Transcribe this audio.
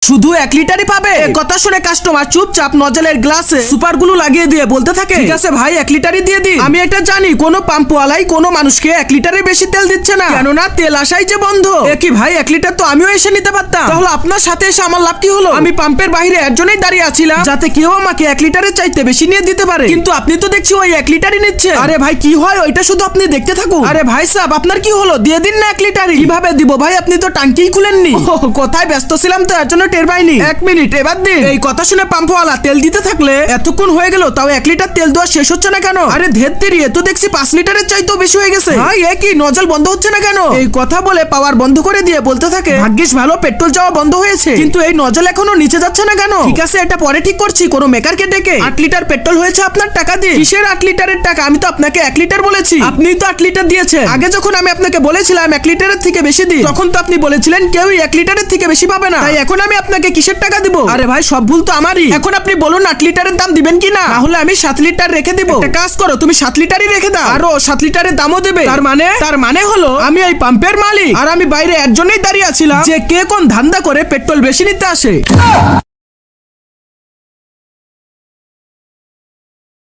শুধু 1 লিটারই পাবে। কথা শুনে কাস্টমার চুপচাপ নজলের গ্লাসে সুপার গ্লু লাগিয়ে দিয়ে বলতে থাকে, ঠিক আছে ভাই 1 লিটারই দিয়ে দিন। আমি এটা জানি কোন পাম্পওয়ালাই কোন মানুষকে 1 লিটারের বেশি তেল দিচ্ছে না, কেননা তেল আসাই যে বন্ধ। কি ভাই 1 লিটার তো আমিও এসে নিতে পারতাম, তাহলে আপনার সাথে এসে আমার লাভ কি হলো? আমি পাম্পের বাইরে একজনেই দাঁড়িয়ে আছিলাম যাতে কেউ আমাকে 1 লিটারের চাইতে বেশি নিয়ে দিতে পারে, কিন্তু আপনি তো দেখছি ওই 1 লিটারই নিচ্ছে। আরে ভাই কি হয় ওইটা শুধু আপনি দেখতে থাকুন। আরে ভাই সাহেব আপনার কি হলো, দিয়ে দিন না 1 লিটারই। কিভাবে দিব ভাই, আপনি তো টাঙ্কিই খুলেননি। কোথায় ব্যস্ত ছিলাম তো এর জন্য টের পাইনি। 1 মিনিট এবার দিন। এই কথা শুনে পাম্পওয়ালা তেল দিতে থাকলে এতক্ষণ হয়ে গেল তাও 1 লিটার তেল দেওয়া শেষ হচ্ছে না কেন? আরে ধের তেরি, এ তো দেখছি 5 লিটারের চাইতেও বেশি হয়ে গেছে। ভাই এ কি নজল বন্ধ হচ্ছে না কেন? এই কথা বলে পাওয়ার বন্ধ করে দিয়ে বলতে থাকে, ভাগ্যিস ভালো পেট্রোল যাওয়া বন্ধ হয়েছে, কিন্তু এই নজল এখনো নিচে যাচ্ছে না কেন? ঠিক আছে এটা পরে ঠিক করছি, কোনো মেকারকে ডেকে। 8 লিটার পেট্রোল হয়েছে আপনার টাকা দিয়ে। কিসের 8 লিটারের টাকা? আমি তো আপনাকে 1 লিটার বলেছি, আপনিই তো 8 লিটার দিয়েছেন। আগে যখন আমি আপনাকে বলেছিলাম 1 লিটারের থেকে বেশি দিন, তখন তো আপনি বলেছিলেন কেউই 1 লিটারের থেকে বেশি পাবে না, তাই এখন আমি আপনাকে কিসের টাকা দিব? আরে ভাই সব ভুল তো আমারই। এখন আপনি বলুন 8 লিটারের দাম দিবেন কি না, তাহলে আমি 7 লিটার রেখে দিব। একটা কাজ করো, তুমি 7 লিটারই রেখে দাও, আরো 7 লিটারের দামও দেবে। তার মানে হলো আমি এই পাম্পের মালিক, আর আমি বাইরে একজনেই দাঁড়িয়ে আছিলাম যে কে কোন ধান্দা করে পেট্রোল বেশি নিতে আসে।